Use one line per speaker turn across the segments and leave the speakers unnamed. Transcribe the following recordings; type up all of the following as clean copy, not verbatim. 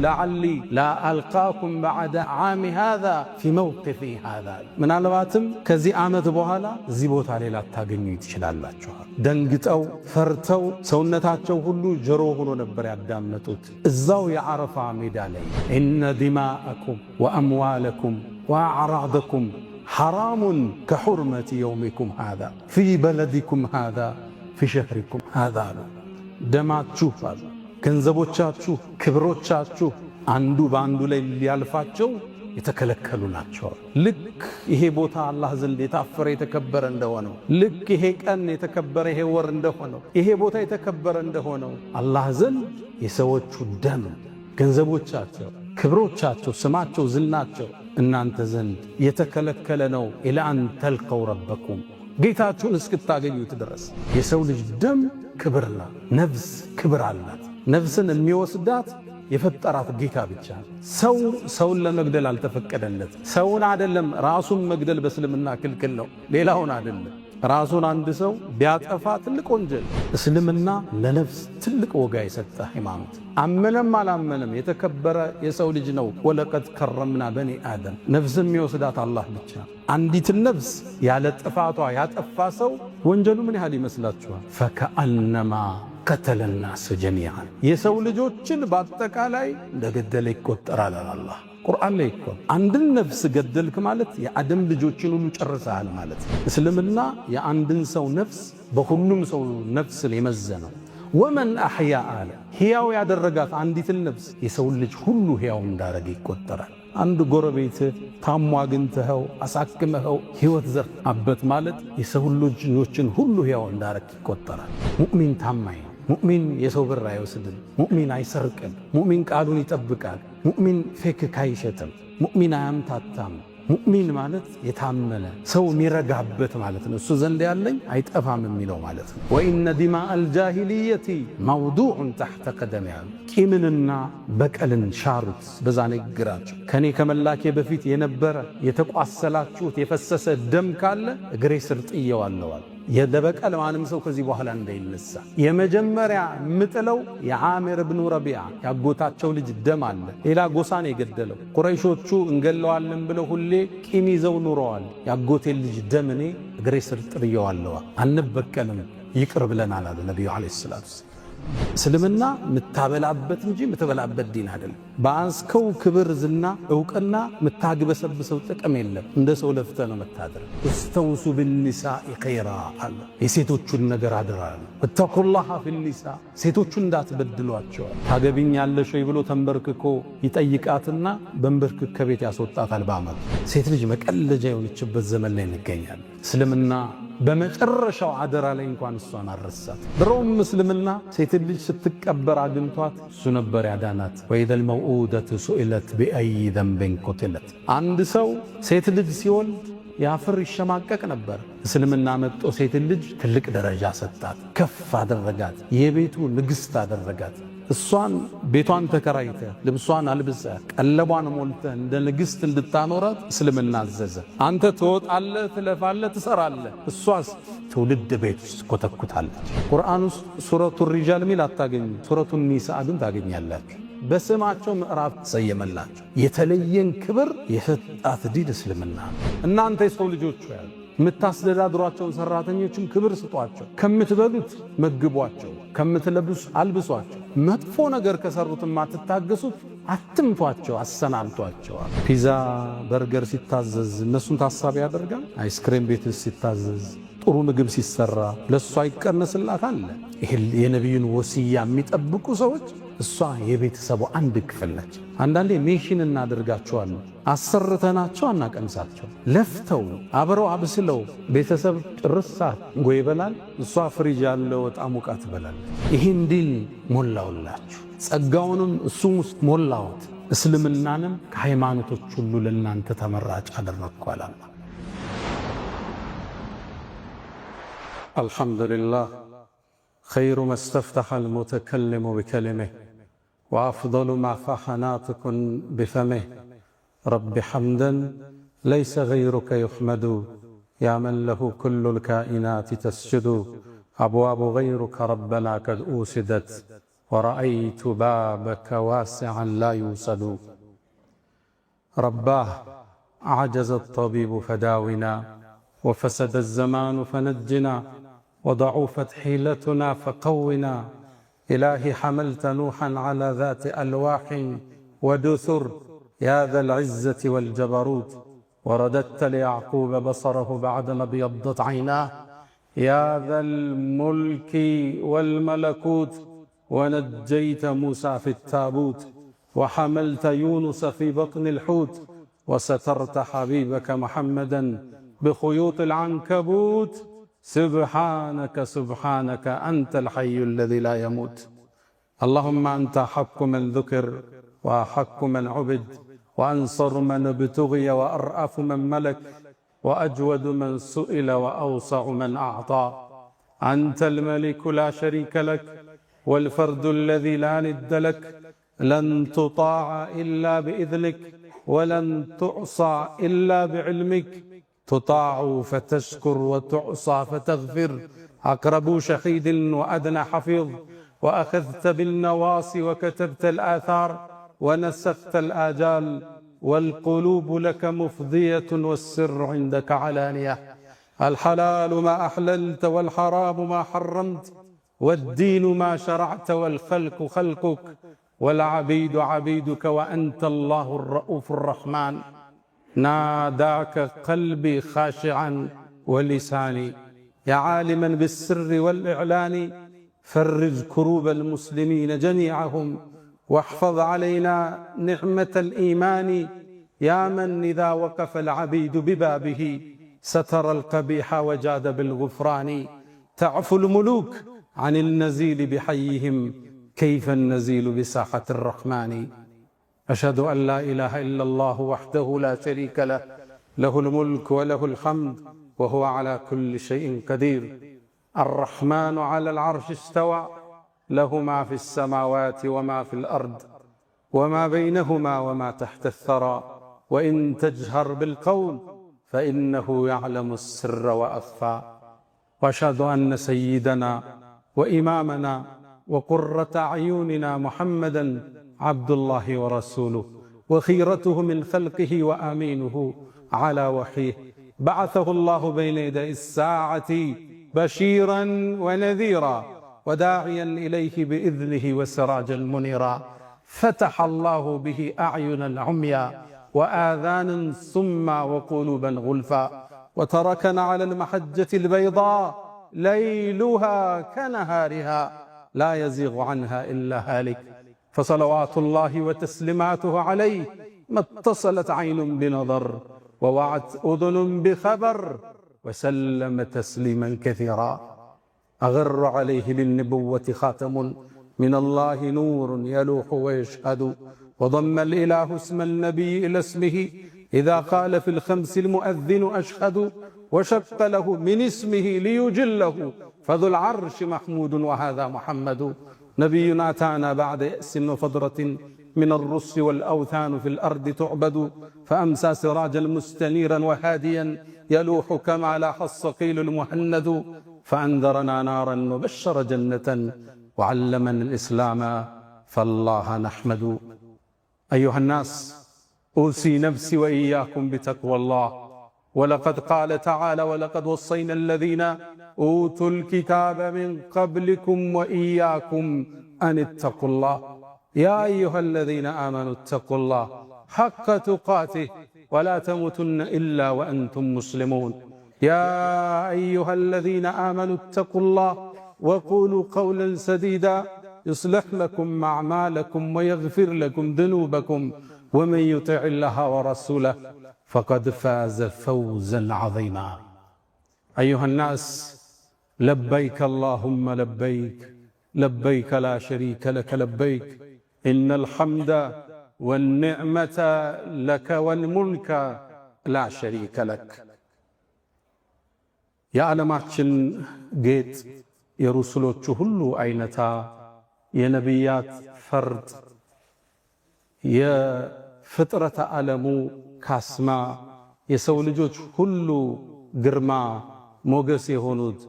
ለዓሊ ላ አልቃኩም በዕደ ዓሚ ሃዛ ፊ መውቂፊ ሃዛ ምናልባትም ከዚህ ዓመት በኋላ እዚህ ቦታ ላይ ላታገኙ ትችላላችኋል። ደንግጠው ፈርተው ሰውነታቸው ሁሉ ጆሮ ሆኖ ነበር ያዳመጡት እዛው የዓረፋ ሜዳ ላይ ኢነ ዲማአኩም ወአምዋለኩም ወአዕራደኩም ሐራሙን ከሑርመቲ የውሚኩም ሃዛ ፊ በለዲኩም ሃዛ ፊ ሸህሪኩም ሃዛ አሉ። ደማችሁ አሉ፣ ገንዘቦቻችሁ፣ ክብሮቻችሁ አንዱ በአንዱ ላይ ሊያልፋቸው የተከለከሉ ናቸው። ልክ ይሄ ቦታ አላህ ዘንድ የታፈረ የተከበረ እንደሆነው፣ ልክ ይሄ ቀን የተከበረ ይሄ ወር እንደሆነው፣ ይሄ ቦታ የተከበረ እንደሆነው አላህ ዘንድ የሰዎቹ ደም፣ ገንዘቦቻቸው፣ ክብሮቻቸው፣ ስማቸው፣ ዝናቸው እናንተ ዘንድ የተከለከለ ነው። ኢላ አን ተልቀው ረበኩም ጌታችሁን እስክታገኙት ድረስ። የሰው ልጅ ደም ክብር ነው። ነፍስ ክብር አላት። ነፍስን የሚወስዳት የፈጠራት ጌታ ብቻ። ሰውን ለመግደል አልተፈቀደለት። ሰውን አይደለም ራሱን መግደል በእስልምና ክልክል ነው፣ ሌላውን አይደለም። ራሱን አንድ ሰው ቢያጠፋ ትልቅ ወንጀል። እስልምና ለነፍስ ትልቅ ወጋ የሰጠ ሃይማኖት። አመነም አላመነም የተከበረ የሰው ልጅ ነው። ወለቀድ ከረምና በኒ አደም። ነፍስን የሚወስዳት አላህ ብቻ። አንዲትን ነፍስ ያለ ጥፋቷ ያጠፋ ሰው ወንጀሉ ምን ያህል ይመስላችኋል? ፈከአነማ ቀተለ ናስ ጀሚዓን የሰው ልጆችን በአጠቃላይ እንደገደለ ይቆጠራል አላህ ቁርአን ላይ እኮ። አንድን ነፍስ ገደልክ ማለት የአደም ልጆችን ሁሉ ጨርሰሃል ማለት። እስልምና የአንድን ሰው ነፍስ በሁሉም ሰው ነፍስ የመዘነው። ወመን አሕያ አለ ሕያው ያደረጋት አንዲትን ነፍስ የሰውን ልጅ ሁሉ ሕያው እንዳረገ ይቆጠራል። አንድ ጎረቤት ታሞ አግኝተኸው አሳክመኸው ሕይወት ዘርአበት ማለት የሰው ልጆችን ሁሉ ሕያው እንዳረግ ይቆጠራል። ሙእሚን ታማኝ ነው። ሙእሚን የሰው ብር አይወስድም። ሙእሚን አይሰርቅም። ሙእሚን ቃሉን ይጠብቃል። ሙእሚን ፌክ አይሸጥም። ሙእሚን አያምታታም። ሙእሚን ማለት የታመነ ሰው የሚረጋበት ማለት ነው። እሱ ዘንድ ያለኝ አይጠፋም የሚለው ማለት ነው። ወኢነ ዲማአ አልጃሂልየቲ መውዱዑን ተሕተ ቀደም ያሉ ቂምንና በቀልን ሻሩት በዛ ንግግራቸው። ከኔ ከመላኬ በፊት የነበረ የተቋሰላችሁት የፈሰሰ ደም ካለ እግሬ ስር ጥየዋለዋል። የደበቀል ማንም ሰው ከዚህ በኋላ እንዳይነሳ የመጀመሪያ ምጥለው የዓሚር ብኑ ረቢዓ ያጎታቸው ልጅ ደም አለ። ሌላ ጎሳን የገደለው ቁረይሾቹ እንገለዋለን ብለው ሁሌ ቂም ይዘው ኑረዋል። ያጎቴ ልጅ ደም እኔ እግሬ ስር ጥየዋለሁ፣ አንበቀልም፣ ይቅር ብለናል አለ ነቢዩ ዓለይሂ ሰላቱ ወሰላም። እስልምና ምታበላበት እንጂ ምትበላበት ዲን አይደለም። በአንስከው ክብር፣ ዝና፣ ዕውቅና ምታግበሰብሰው ጥቅም የለም። እንደ ሰው ለፍተ ነው መታደር። እስተውሱ ብኒሳኢ ኸይራ አለ። የሴቶቹን ነገር አደራ አለ። ወተቁላህ ፊኒሳ ሴቶቹን እንዳትበድሏቸዋል። ታገቢኛለሽ ወይ ብሎ ተንበርክኮ ይጠይቃትና በንበርክክ ከቤት ያስወጣታል። በአመት ሴት ልጅ መቀለጃ የሆነችበት ዘመን ላይ እንገኛለን። እስልምና በመጨረሻው አደራ ላይ እንኳን እሷን አረሳት። ድሮም እስልምና ሴት ልጅ ስትቀበር አግኝቷት እሱ ነበር ያዳናት። ወኢዘል መውኡደቱ ሱኢለት ቢአይ ዘንቢን ቁትለት። አንድ ሰው ሴት ልጅ ሲወልድ ያፍር ይሸማቀቅ ነበር። እስልምና መጥቶ ሴት ልጅ ትልቅ ደረጃ ሰጣት፣ ከፍ አደረጋት፣ የቤቱ ንግሥት አደረጋት። እሷን ቤቷን ተከራይተ ልብሷን አልብሰ ቀለቧን ሞልተ እንደ ንግሥት እንድታኖራት እስልምና አዘዘ። አንተ ትወጣለህ፣ ትለፋለህ፣ ትሰራለህ፣ እሷስ ትውልድ ቤት ውስጥ ኮተኩታለች። ቁርአን ውስጥ ሱረቱ ሪጃል ሚል አታገኙ፣ ሱረቱ ኒሳ ግን ታገኛላችሁ። በስማቸው ምዕራፍ ተሰየመላቸው። የተለየን ክብር የሰጣት ዲን እስልምና። እናንተ የሰው ልጆች ያሉ የምታስተዳድሯቸውን ሰራተኞችን ክብር ስጧቸው፣ ከምትበሉት መግቧቸው፣ ከምትለብሱ አልብሷቸው። መጥፎ ነገር ከሰሩት ማትታገሱት አትምቷቸው፣ አሰናብቷቸዋል። ፒዛ በርገር ሲታዘዝ እነሱን ታሳቢ ያደርጋል። አይስክሬም ቤት ሲታዘዝ ጥሩ ምግብ ሲሰራ ለሷ ይቀነስላት አለ። ይሄ የነቢዩን ወሲያ የሚጠብቁ ሰዎች እሷ የቤተሰቡ አንድ ክፍል ነች። አንዳንዴ ሜሽን እናደርጋቸዋለን፣ አሰርተናቸው አናቀምሳቸው። ለፍተው አብረው አብስለው ቤተሰብ ጭርሳ እንጎ ይበላል፣ እሷ ፍሪጅ ያለው ወጣ ሙቃ ትበላለች። ይህን ዲን ሞላውላችሁ፣ ጸጋውንም እሱም ውስጥ ሞላውት። እስልምናንም ከሃይማኖቶች ሁሉ ለእናንተ ተመራጭ አደረግኳል። አልሐምዱሊላህ خير ما استفتح المتكلم بكلمه وأفضل ما فاح ناطق بفمه رب حمدا ليس غيرك يحمد يا من له كل الكائنات تسجد أبواب غيرك ربنا قد أوسدت ورأيت بابك واسعا لا يوصل. رباه عجز الطبيب فداونا، وفسد الزمان فنجنا، وضعفت حيلتنا فقونا. إلهي حملت نوحا على ذات ألواح ودثر يا ذا العزة والجبروت، ورددت ليعقوب بصره بعدما ابيضت عيناه يا ذا الملك والملكوت، ونجيت موسى في التابوت، وحملت يونس في بطن الحوت، وسترت حبيبك محمدا بخيوط العنكبوت. سبحانك سبحانك أنت الحي الذي لا يموت. اللهم أنت حق من ذكر وحق من عبد، وأنصر من ابتغي، وأرأف من ملك، وأجود من سئل، وأوسع من أعطى. أنت الملك لا شريك لك، والفرد الذي لا ند لك. لن تطاع إلا بإذنك، ولن تعصى إلا بعلمك. تطاع فتشكر، وتعصى فتغفر. أقرب شهيد وأدنى حفيظ، وأخذت بالنواصي وكتبت الآثار، ونسخت الآجال. والقلوب لك مفضية، والسر عندك علانية. الحلال ما أحللت، والحرام ما حرمت، والدين ما شرعت، والخلق خلقك، والعبيد عبيدك، وأنت الله الرؤوف الرحمن. ناداك قلبي خاشعا ولساني، يا عالما بالسر والإعلان. فرج كروب المسلمين جميعهم، واحفظ علينا نعمة الإيمان. يا من إذا وقف العبيد ببابه ستر القبيح وجاد بالغفران. تعفو الملوك عن النزيل بحيهم، كيف النزيل بساحة الرحمن. أشهد أن لا إله إلا الله وحده لا شريك له، له الملك وله الحمد، وهو على كل شيء قدير. الرحمن على العرش استوى، له ما في السماوات وما في الأرض، وما بينهما وما تحت الثرى. وإن تجهر بالقول فإنه يعلم السر وأخفى. وأشهد أن سيدنا وإمامنا وقرة أعيننا محمدا عبد الله ورسوله، وخيرته من خلقه، وآمينه على وحيه. بعثه الله بين يدي الساعة بشيرا ونذيرا، وداعيا إليه بإذنه وسراجا منيرا. فتح الله به أعينا عميا، وآذانا صما، وقلوبا غلفا. وتركنا على المحجة البيضاء ليلها كنهارها، لا يزيغ عنها إلا هالك. فصلوات الله وتسليماته عليه ما اتصلت عين بنظر، ووعت أذن بخبر، وسلم تسليما كثيرا. أغر عليه بالنبوة خاتم من الله، نور يلوح ويشهد. وضم الإله اسم النبي إلى اسمه، إذا قال في الخمس المؤذن أشهد. وشق له من اسمه ليجله، فذو العرش محمود وهذا محمد. نبينا أتانا بعد يأس وفضرة من الرس، والأوثان في الأرض تعبد. فأمسى سراجا مستنيرا وهاديا، يلوح كما لاح الصقيل المهند. فأنذرنا نارا وبشر جنة، وعلمنا الإسلام فالله نحمد. أيها الناس، أوصي نفسي وإياكم بتقوى الله. ولقد قال تعالى: ولقد وصينا الذين أوتوا الكتاب من قبلكم وإياكم أن اتقوا الله. يا أيها الذين آمنوا اتقوا الله حق تقاته، ولا تموتن إلا وأنتم مسلمون. يا أيها الذين آمنوا اتقوا الله وقولوا قولا سديدا، يصلح لكم أعمالكم ويغفر لكم ذنوبكم، ومن يطع الله ورسوله فقد فاز فوزا عظيما. أيها الناس، لبيك اللهم لبيك، لبيك لا شريك لك لبيك، إن الحمد والنعمة لك والملك لا شريك لك. የዓለማችን ጌጥ የሩሱሎቹ ሁሉ አይነታ የነቢያት ፈርጥ የፍጥረተ ዓለሙ ካስማ የሰው ልጆች ሁሉ ግርማ ሞገስ የሆኑት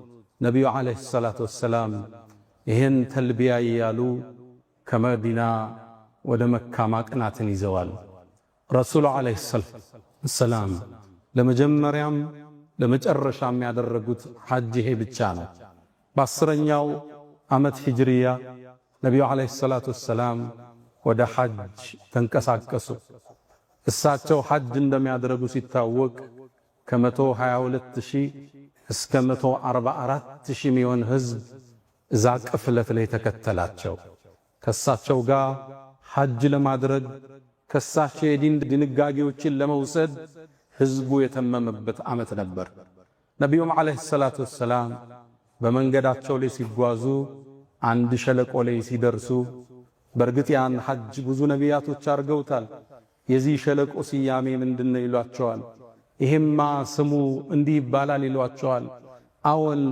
ነቢዩ ዓለይሂ ሰላቱ ወሰላም ይህን ተልቢያ እያሉ ከመዲና ወደ መካ ማቅናትን ይዘዋል። ረሱሉ ዓለይሂ ሰላም ለመጀመሪያም ለመጨረሻም ያደረጉት ሐጅ ይሄ ብቻ ነው። በ10ኛው ዓመት ሂጅሪያ ነቢዩ ዓለይሂ ሰላቱ ወሰላም ወደ ሐጅ ተንቀሳቀሱ። እሳቸው ሐጅ እንደሚያደርጉ ሲታወቅ ከ122,000 እስከ 144,000 የሚሆን ሕዝብ እዛ ቅፍለት ላይ ተከተላቸው። ከሳቸው ጋር ሐጅ ለማድረግ ከሳቸው የዲን ድንጋጌዎችን ለመውሰድ ሕዝቡ የተመመበት ዓመት ነበር። ነቢዩም ዓለይሂ ሰላቱ ወሰላም በመንገዳቸው ላይ ሲጓዙ አንድ ሸለቆ ላይ ሲደርሱ፣ በእርግጥ ያን ሐጅ ብዙ ነቢያቶች አድርገውታል። የዚህ ሸለቆ ስያሜ ምንድነው ይሏቸዋል። ይሄማ ስሙ እንዲህ ይባላል ይሏቸዋል። አወል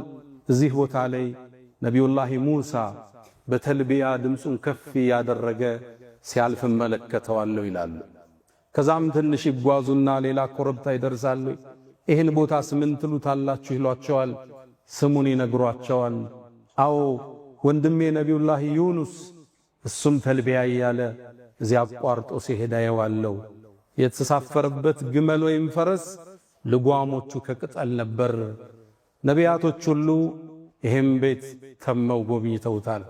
እዚህ ቦታ ላይ ነቢዩላህ ሙሳ በተልቢያ ድምፁን ከፍ ያደረገ ሲያልፍ መለከተዋለሁ ይላሉ። ከዛም ትንሽ ይጓዙና ሌላ ኮረብታ ይደርሳሉ። ይህን ቦታ ስምን ትሉታላችሁ ይሏቸዋል። ስሙን ይነግሯቸዋል። አዎ ወንድሜ ነቢዩላህ ዩኑስ እሱም ተልቢያ እያለ እዚያ አቋርጦ ሲሄድ አየዋለሁ። የተሳፈረበት ግመል ወይም ፈረስ ልጓሞቹ ከቅጠል ነበር። ነቢያቶች ሁሉ ይህም ቤት ተመው ጎብኝተውታል።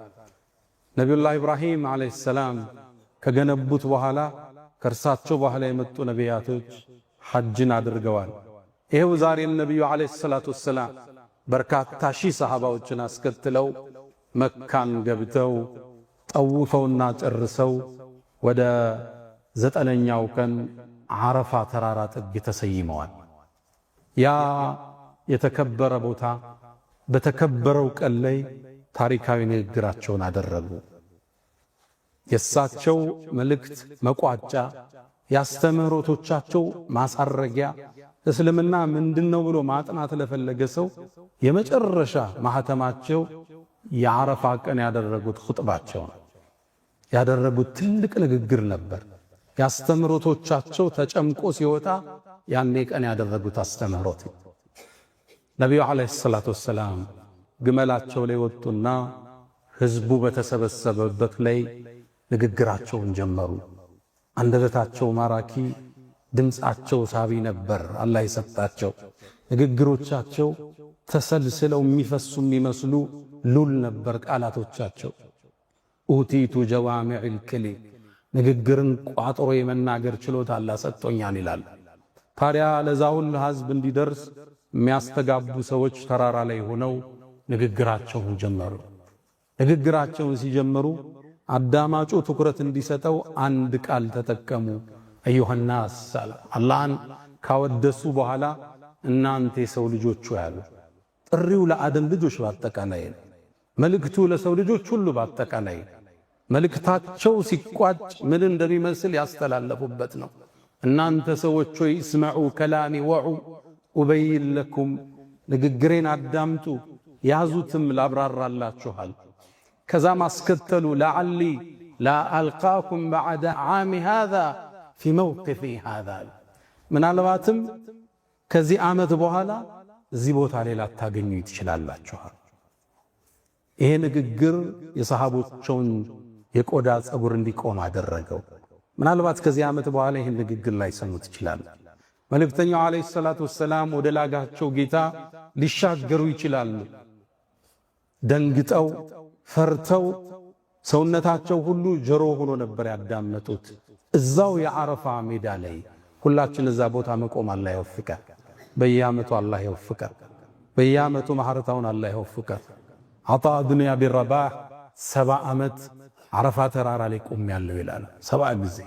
ነቢዩላህ ኢብራሂም ዓለይሂ ሰላም ከገነቡት በኋላ ከእርሳቸው በኋላ የመጡ ነቢያቶች ሐጅን አድርገዋል። ይሄው ዛሬም ነቢዩ ዓለይሂ ሰላቱ ወሰላም በርካታ ሺህ ሰሃባዎችን አስከትለው መካን ገብተው ጠውፈውና ጨርሰው ወደ 9ኛው ቀን ዓረፋ ተራራ ጥግ ተሰይመዋል። ያ የተከበረ ቦታ በተከበረው ቀን ላይ ታሪካዊ ንግግራቸውን አደረጉ። የእሳቸው መልእክት መቋጫ፣ ያስተምህሮቶቻቸው ማሳረጊያ፣ እስልምና ምንድነው ብሎ ማጥናት ለፈለገ ሰው የመጨረሻ ማህተማቸው የዓረፋ ቀን ያደረጉት ኹጥባቸው ነው። ያደረጉት ትልቅ ንግግር ነበር። ያስተምህሮቶቻቸው ተጨምቆ ሲወጣ ያኔ ቀን ያደረጉት አስተምህሮት። ነቢዩ ዓለይሂ ሰላቱ ወሰላም ግመላቸው ላይ ወጡና ሕዝቡ በተሰበሰበበት ላይ ንግግራቸውን ጀመሩ። አንደበታቸው ማራኪ፣ ድምፃቸው ሳቢ ነበር። አላህ የሰጣቸው ንግግሮቻቸው ተሰልስለው የሚፈሱ የሚመስሉ ሉል ነበር ቃላቶቻቸው። ኡቲቱ ጀዋሚዕል ከሊም፣ ንግግርን ቋጥሮ የመናገር ችሎታ አላህ ሰጥቶኛል ይላል። ታዲያ ለዛ ሁሉ ሕዝብ እንዲደርስ የሚያስተጋቡ ሰዎች ተራራ ላይ ሆነው ንግግራቸውን ጀመሩ። ንግግራቸውን ሲጀምሩ አዳማጩ ትኩረት እንዲሰጠው አንድ ቃል ተጠቀሙ። አዩሃናስ አላህን ካወደሱ በኋላ እናንተ የሰው ልጆች ያሉ። ጥሪው ለአደም ልጆች ባጠቃላይ፣ መልእክቱ ለሰው ልጆች ሁሉ ባጠቃላይ። መልእክታቸው ሲቋጭ ምን እንደሚመስል ያስተላለፉበት ነው። እናንተ ሰዎች ሆይ እስመዑ ከላሚ ወዑ ኡበይን ለኩም፣ ንግግሬን አዳምጡ ያዙትም ላብራራላችኋል። ከዛም አስከተሉ ለዓሊ ላ አልቃኩም በዐደ ዓሚ ሃዛ ፊ መውቅፊ ሃዛ፣ ምናልባትም ከዚህ ዓመት በኋላ እዚህ ቦታ ላይ ላታገኙ ትችላላችኋል። ይሄ ንግግር የሰሃቦቹን የቆዳ ጸጉር እንዲቆም አደረገው። ምናልባት ከዚህ ዓመት በኋላ ይህን ንግግር ላይ ሰሙት ይችላል። መልእክተኛው ዓለይሂ ሰላቱ ወሰላም ወደ ላጋቸው ጌታ ሊሻገሩ ይችላሉ። ደንግጠው ፈርተው ሰውነታቸው ሁሉ ጀሮ ሆኖ ነበር ያዳመጡት። እዛው የዓረፋ ሜዳ ላይ ሁላችን እዛ ቦታ መቆም አላህ ይወፍቀን። በየዓመቱ አላህ ይወፍቀን። በየዓመቱ ማህረታውን አላህ ይወፍቀን። አጣ ኢብኑ አቢ ረባህ 70 ዓመት ዓረፋ ተራራ ላይ ቆም ያለው ይላል። 70 ጊዜ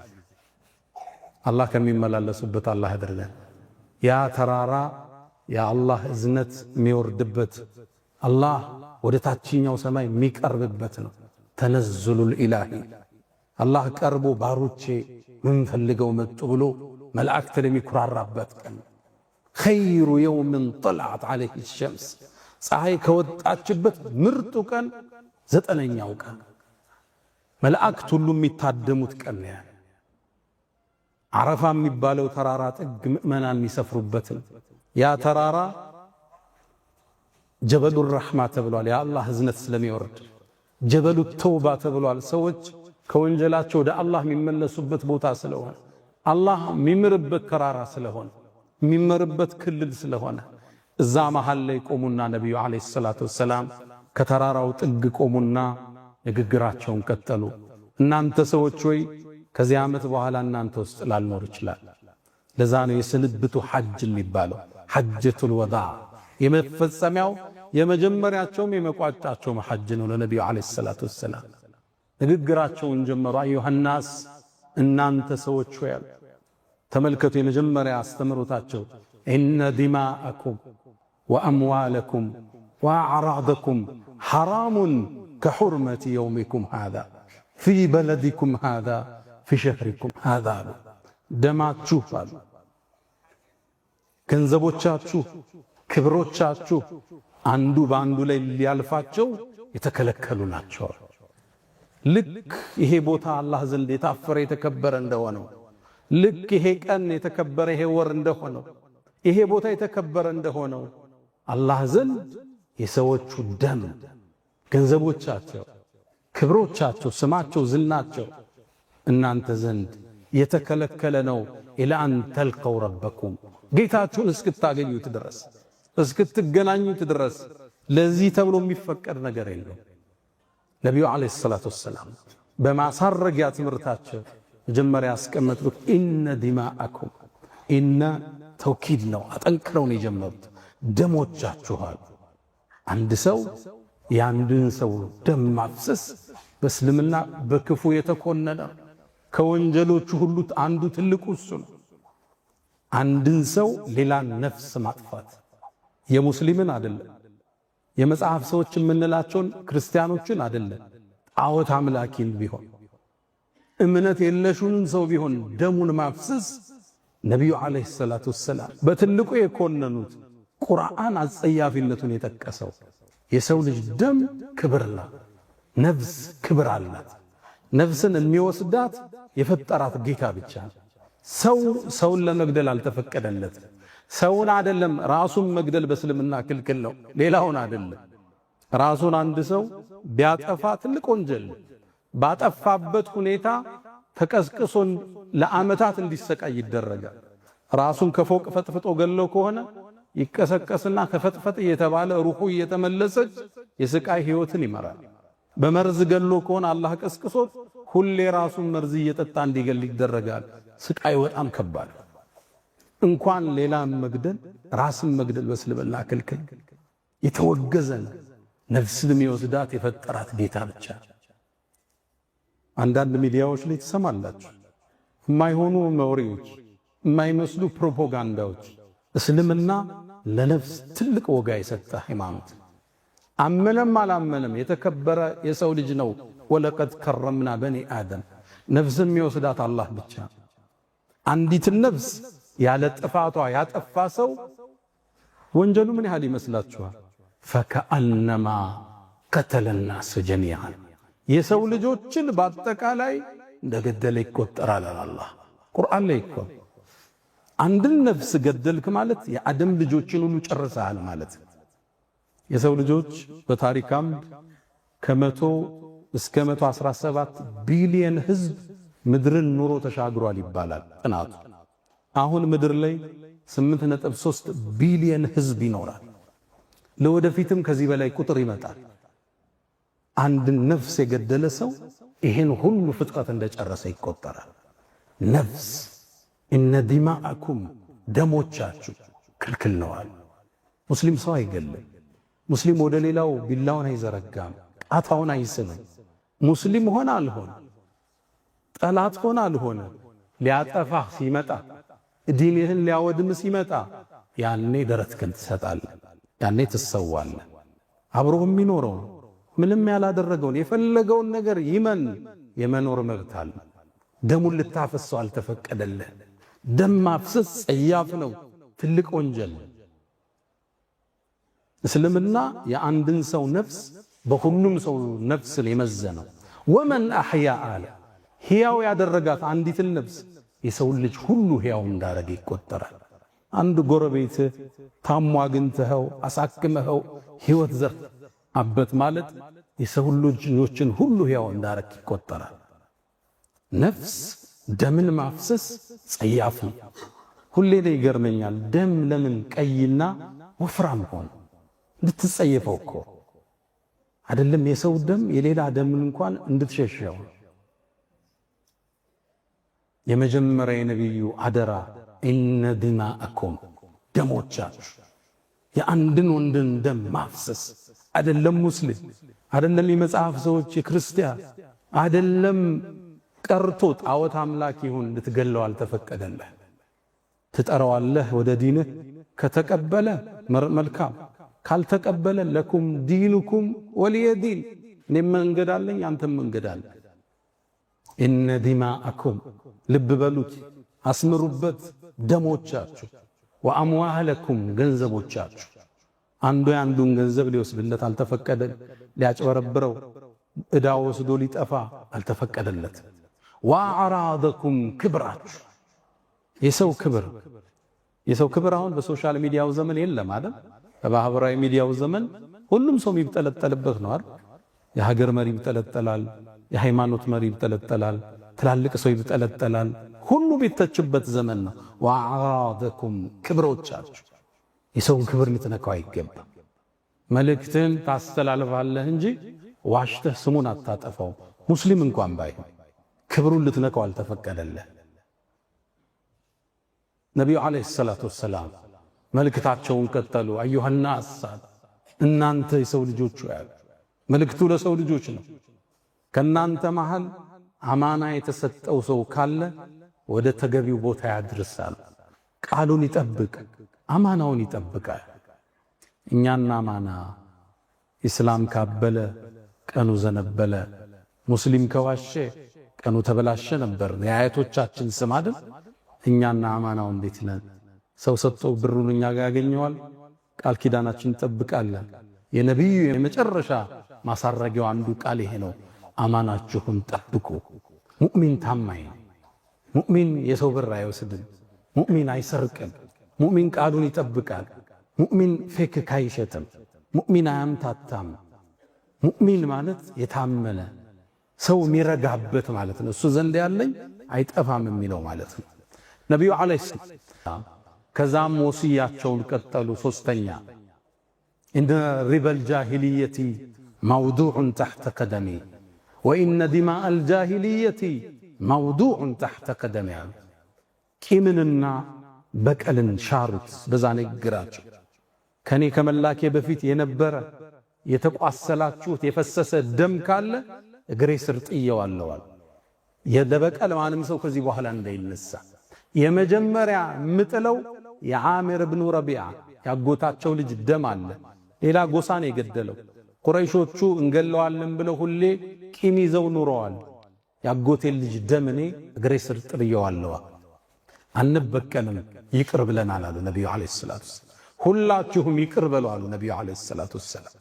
አላህ ከሚመላለሱበት አላህ ያድርገን። ያ ተራራ የአላህ እዝነት የሚወርድበት አላህ ወደ ታችኛው ሰማይ የሚቀርብበት ነው። ተነዝሉል ኢላሂ አላህ ቀርቦ ባሮቼ ምን ፈልገው መጡ ብሎ መላእክት ለሚኩራራበት ቀን። ኸይሩ የውምን ጠልዐት ዐለይሂ ሸምስ፣ ፀሐይ ከወጣችበት ምርጡ ቀን 9ኛው ቀን መላእክት ሁሉ የሚታደሙት ቀን ነው። ዓረፋ የሚባለው ተራራ ጥግ ምእመናን የሚሰፍሩበት ያ ተራራ ጀበሉ ረሕማ ተብሏል። የአላህ እዝነት ስለሚወርድ ጀበሉ ተውባ ተብሏል። ሰዎች ከወንጀላቸው ወደ አላህ የሚመለሱበት ቦታ ስለሆነ አላህ የሚምርበት ተራራ ስለሆነ የሚመርበት ክልል ስለሆነ እዛ መሃል ላይ ቆሙና ነብዩ አለይሂ ሰላቱ ወሰላም ከተራራው ጥግ ቆሙና ንግግራቸውን ቀጠሉ። እናንተ ሰዎች ሆይ ከዚህ ዓመት በኋላ እናንተ ውስጥ ላልኖር ይችላል። ለዛ ነው የስንብቱ ሐጅ የሚባለው ሐጀቱል ወዳዕ የመፈጸሚያው የመጀመሪያቸውም የመቋጫቸውም ሐጅ ነው ለነብዩ አለይሂ ሰላቱ ወሰላም። ንግግራቸውን ጀመሩ። አዩሃናስ እናንተ ሰዎች ሆይ ተመልከቱ፣ የመጀመሪያ አስተምሮታቸው ኢነ ዲማአኩም ወአምዋለኩም ወአዕራደኩም ሐራሙን ከሑርመቲ የውሚኩም ሃዛ ፊ በለዲኩም ሃዛ ፊ ሸህሪኩም ሃዛ አሉ። ደማችሁ አሉ፣ ገንዘቦቻችሁ፣ ክብሮቻችሁ አንዱ በአንዱ ላይ ሊያልፋቸው የተከለከሉ ናቸው። ልክ ይሄ ቦታ አላህ ዘንድ የታፈረ የተከበረ እንደሆነው፣ ልክ ይሄ ቀን የተከበረ ይሄ ወር እንደሆነው፣ ይሄ ቦታ የተከበረ እንደሆነው አላህ ዘንድ የሰዎቹ ደም፣ ገንዘቦቻቸው፣ ክብሮቻቸው፣ ስማቸው፣ ዝናቸው እናንተ ዘንድ የተከለከለ ነው። ኢላ አን ተልቀው ረበኩም ጌታችሁን እስክታገኙት ድረስ እስክትገናኙት ድረስ ለዚህ ተብሎ የሚፈቀድ ነገር የለም። ነቢዩ ዓለይሂ ሰላቱ ወሰላም በማሳረጊያ ትምህርታቸው መጀመሪያ ያስቀመጡት ኢነ ዲማአኩም፣ ኢነ ተውኪድ ነው፣ አጠንክረውን የጀመሩት ደሞቻችኋል። አንድ ሰው የአንድን ሰው ደም ማፍሰስ በእስልምና በክፉ የተኮነነ ከወንጀሎቹ ሁሉ አንዱ ትልቁ እሱ ነው። አንድን ሰው ሌላን ነፍስ ማጥፋት የሙስሊምን አይደለም፣ የመጽሐፍ ሰዎች የምንላቸውን ክርስቲያኖችን አይደለም፣ ጣዖት አምላኪን ቢሆን እምነት የለሹን ሰው ቢሆን ደሙን ማፍሰስ ነቢዩ ዓለይሂ ሰላቱ ወሰላም በትልቁ የኮነኑት ቁርአን አጸያፊነቱን የጠቀሰው የሰው ልጅ ደም ክብር ነው። ነፍስ ክብር አላት። ነፍስን የሚወስዳት የፈጠራት ጌታ ብቻ። ሰውን ለመግደል አልተፈቀደለትም። ሰውን አይደለም ራሱን መግደል በእስልምና ክልክል ነው፣ ሌላውን አይደለም። ራሱን አንድ ሰው ቢያጠፋ ትልቅ ወንጀል፣ ባጠፋበት ሁኔታ ተቀስቅሶ ለዓመታት እንዲሰቃይ ይደረጋል። ራሱን ከፎቅ ፈጥፍጦ ገለው ከሆነ ይቀሰቀስና ከፈጥፈጥ እየተባለ ሩሑ እየተመለሰች የስቃይ ህይወትን ይመራል። በመርዝ ገሎ ከሆነ አላህ ቀስቅሶት ሁሌ ራሱን መርዝ እየጠጣ እንዲገል ይደረጋል። ስቃይ በጣም ከባድ። እንኳን ሌላን መግደል ራስን መግደል በእስልምና ክልክል የተወገዘ ነው። ነፍስን የሚወስዳት የፈጠራት ጌታ ብቻ። አንዳንድ ሚዲያዎች ላይ ትሰማላችሁ የማይሆኑ ወሬዎች፣ የማይመስሉ ፕሮፓጋንዳዎች። እስልምና ለነፍስ ትልቅ ወጋ የሰጠ ሃይማኖት፣ አመነም አላመነም የተከበረ የሰው ልጅ ነው። ወለቀድ ከረምና በኒ አደም። ነፍስን የሚወስዳት አላህ ብቻ። አንዲትን ነፍስ ያለ ጥፋቷ ያጠፋ ሰው ወንጀሉ ምን ያህል ይመስላችኋል? ፈከአነማ ቀተለ ናስ ጀሚዓን፣ የሰው ልጆችን በአጠቃላይ እንደገደለ ይቆጠራል አላህ ቁርአን ላይ እኮ። አንድን ነፍስ ገደልክ ማለት የአደም ልጆችን ሁሉ ጨርሰሃል ማለት። የሰው ልጆች በታሪክ አምድ ከ100 እስከ 117 ቢሊየን ህዝብ ምድርን ኑሮ ተሻግሯል ይባላል ጥናቱ። አሁን ምድር ላይ 8.3 ቢሊየን ህዝብ ይኖራል። ለወደፊትም ከዚህ በላይ ቁጥር ይመጣል። አንድ ነፍስ የገደለ ሰው ይሄን ሁሉ ፍጥረት እንደጨረሰ ይቆጠራል። ነፍስ እነ ዲማአኩም፣ ደሞቻችሁ ክልክል ነዋል። ሙስሊም ሰው አይገልም። ሙስሊም ወደ ሌላው ቢላውን አይዘረጋም፣ ጣታውን አይስምም። ሙስሊም ሆነ አልሆነ፣ ጠላት ሆነ አልሆነ፣ ሊያጠፋህ ሲመጣ፣ ዲንህን ሊያወድም ሲመጣ ያኔ ደረትህን ትሰጣለህ፣ ያኔ ትሰዋለህ። አብሮህ የሚኖረው ምንም ያላደረገውን የፈለገውን ነገር ይመን የመኖር መብት አለ። ደሙን ልታፈሰው አልተፈቀደልህ። ደም ማፍሰስ ጸያፍ ነው፣ ትልቅ ወንጀል። እስልምና የአንድን ሰው ነፍስ በሁሉም ሰው ነፍስ የመዘነው። ወመን አሕያ አለ ሕያው ያደረጋት አንዲትን ነፍስ የሰው ልጅ ሁሉ ሕያው እንዳረገ ይቆጠራል። አንድ ጎረቤት ታሞ አግኝተኸው አሳክመኸው ሕይወት ዘርአበት ማለት የሰው ልጆችን ሁሉ ሕያው እንዳረክ ይቆጠራል። ነፍስ ደምን ማፍሰስ ጸያፍ ነው። ሁሌ ላይ ይገርመኛል። ደም ለምን ቀይና ወፍራም ሆነ? እንድትጸየፈው እኮ አይደለም የሰው ደም የሌላ ደምን እንኳን እንድትሸሸው። የመጀመሪያ የነቢዩ አደራ ኢነ ዲማአኩም ደሞቻችሁ የአንድን ወንድን ደም ማፍሰስ አይደለም ሙስሊም አይደለም የመጽሐፍ ሰዎች የክርስቲያን አይደለም ቀርቶ ጣዖት አምላክ ይሁን ልትገለው አልተፈቀደልህ። ትጠራዋለህ ወደ ዲንህ ከተቀበለ መልካም ካልተቀበለ ለኩም ዲኑኩም ወሊየ ዲን እኔም መንገድ አለኝ አንተም መንገድ አለ። ኢነ ዲማአኩም ልብ በሉት አስምሩበት ደሞቻችሁ ወአምዋለኩም ገንዘቦቻችሁ አንዱ ያንዱን ገንዘብ ሊወስድለት አልተፈቀደል። ሊያጭበረብረው ዕዳ ወስዶ ሊጠፋ አልተፈቀደለት። ወአዕራደኩም ክብራችሁ የሰው ክብር አሁን በሶሻል ሚዲያው ዘመን የለም አይደል? በማህበራዊ ሚዲያው ዘመን ሁሉም ሰው የሚጠለጠልበት ነው አይደል? የሀገር መሪ ይጠለጠላል፣ የሃይማኖት መሪ ይጠለጠላል፣ ትላልቅ ሰው ይጠለጠላል። ሁሉ ቢተችበት ዘመን ነው። ወአዕራደኩም ክብሮቻችሁ የሰውን ክብር ልትነካው አይገባም። መልእክትን ታስተላልፋለህ እንጂ ዋሽተህ ስሙን አታጠፋው። ሙስሊም እንኳን ባይሆን ክብሩን ልትነካው አልተፈቀደልህ። ነቢዩ ዓለይሂ ሰላቱ ወሰላም መልእክታቸውን ቀጠሉ። አዩሃናስ እናንተ የሰው ልጆች ያሉ መልእክቱ ለሰው ልጆች ነው። ከናንተ መሃል አማና የተሰጠው ሰው ካለ ወደ ተገቢው ቦታ ያድርሳል። ቃሉን ይጠብቅ፣ አማናውን ይጠብቃል። እኛና አማና ኢስላም ካበለ ቀኑ ዘነበለ፣ ሙስሊም ከዋሸ ቀኑ ተበላሸ ነበር የአያቶቻችን ስም አይደል? እኛና አማናው እንዴት ነን? ሰው ሰጥቶ ብሩን እኛ ጋር ያገኘዋል። ቃል ኪዳናችን እንጠብቃለን። የነቢዩ የመጨረሻ ማሳረጊያው አንዱ ቃል ይሄ ነው፣ አማናችሁን ጠብቁ። ሙእሚን ታማኝ ነው። ሙእሚን የሰው ብር አይወስድም። ሙእሚን አይሰርቅም። ሙእሚን ቃሉን ይጠብቃል። ሙእሚን ፌክ አይሸትም። ሙእሚን አያምታታም። ሙእሚን ማለት የታመነ ሰው የሚረጋበት ማለት ነው። እሱ ዘንድ ያለኝ አይጠፋም የሚለው ማለት ነው። ነቢዩ ዓለይሂ ሰላም ከዛም ወሲያቸውን ቀጠሉ። ሶስተኛ ኢነ ሪበል ጃሂልየቲ መውዱዑን ተሕተ ቀደሚ ወኢነ ዲማአል ጃሂልየቲ መውዱዑን ተሕተ ቀደሚ አሉ። ቂምንና በቀልን ሻሩት። በዛ ንግግራቸው ከኔ ከመላኬ በፊት የነበረ የተቋሰላችሁት የፈሰሰ ደም ካለ እግሬ ስር ጥየዋለዋል። ለበቀል ማንም ሰው ከዚህ በኋላ እንዳይነሳ የመጀመሪያ ምጥለው የዓሚር ብኑ ረቢዓ ያጎታቸው ልጅ ደም አለ። ሌላ ጎሳን የገደለው ቁረይሾቹ እንገለዋለን ብለው ሁሌ ቂም ይዘው ኑረዋል። ያጎቴን ልጅ ደም እኔ እግሬ ስር ጥየዋለዋ፣ አንበቀልም፣ ይቅር ብለናል አሉ ነቢዩ ዓለይሂ ሰላቱ ወሰላም። ሁላችሁም ይቅር በሉ አሉ ነቢዩ ዓለይሂ ሰላቱ ወሰላም።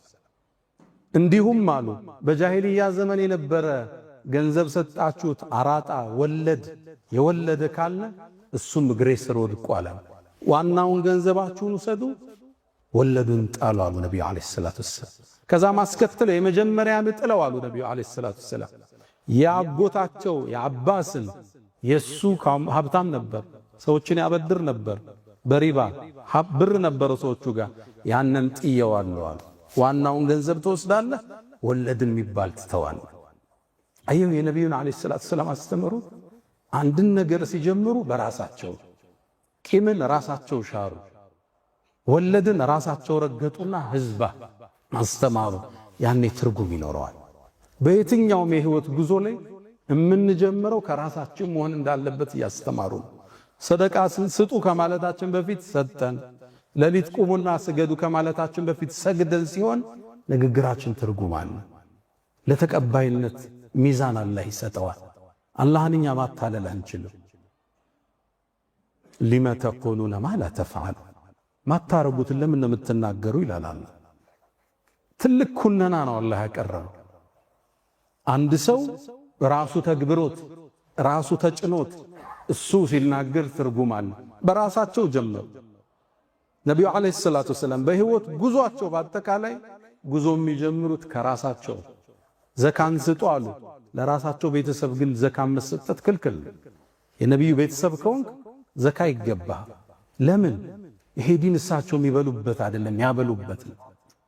እንዲሁም አሉ በጃሂልያ ዘመን የነበረ ገንዘብ ሰጣችሁት አራጣ ወለድ የወለደ ካለ እሱም እግሬ ስር ወድቋል። ዋናውን ገንዘባችሁን ውሰዱ፣ ወለዱን ጣሉ አሉ ነቢዩ ዓለይሂ ሰላቱ ወሰላም። ከዛ ማስከተለው የመጀመሪያ ምጥለው አሉ ነቢዩ ዓለይሂ ሰላቱ ወሰላም ያጎታቸው የአባስን የሱ ሀብታም ነበር፣ ሰዎችን ያበድር ነበር፣ በሪባ ብር ነበረ ሰዎቹ ጋር። ያንን ጥየዋለሁ አሉ። ዋናውን ገንዘብ ትወስዳለህ፣ ወለድን የሚባል ትተዋል። አየው የነቢዩን ዓለይሂ ሰላቱ ወሰላም አስተምሩ። አንድን ነገር ሲጀምሩ በራሳቸው ቂምን ራሳቸው ሻሩ፣ ወለድን ራሳቸው ረገጡና ህዝባ አስተማሩ። ያኔ ትርጉም ይኖረዋል። በየትኛውም የህይወት ጉዞ ላይ የምንጀምረው ከራሳችን መሆን እንዳለበት እያስተማሩ ነው። ሰደቃ ስጡ ከማለታችን በፊት ሰጠን፣ ሌሊት ቁሙና ስገዱ ከማለታችን በፊት ሰግደን ሲሆን ንግግራችን ትርጉም አለ። ለተቀባይነት ሚዛን አላህ ይሰጠዋል። አላህን እኛ ማታለል አንችልም። ሊመ ተቁሉነ ማ ላ ተፍዐሉ ማታረጉትን ለምን ነው የምትናገሩ ይላል አላህ። ትልቅ ኩነና ነው አላህ ያቀረበው። አንድ ሰው ራሱ ተግብሮት ራሱ ተጭኖት እሱ ሲናገር ትርጉም አለ። በራሳቸው ጀመሩ። ነቢዩ ዓለይሂ ሰላቱ ወሰላም በህይወት ጉዟቸው በአጠቃላይ ጉዞ የሚጀምሩት ከራሳቸው። ዘካን ስጡ አሉ። ለራሳቸው ቤተሰብ ግን ዘካ መስጠት ክልክል ነው። የነብዩ ቤተሰብ ከሆንክ ዘካ ይገባህ። ለምን? ይሄ ዲን እሳቸው የሚበሉበት አይደለም ያበሉበት ነው።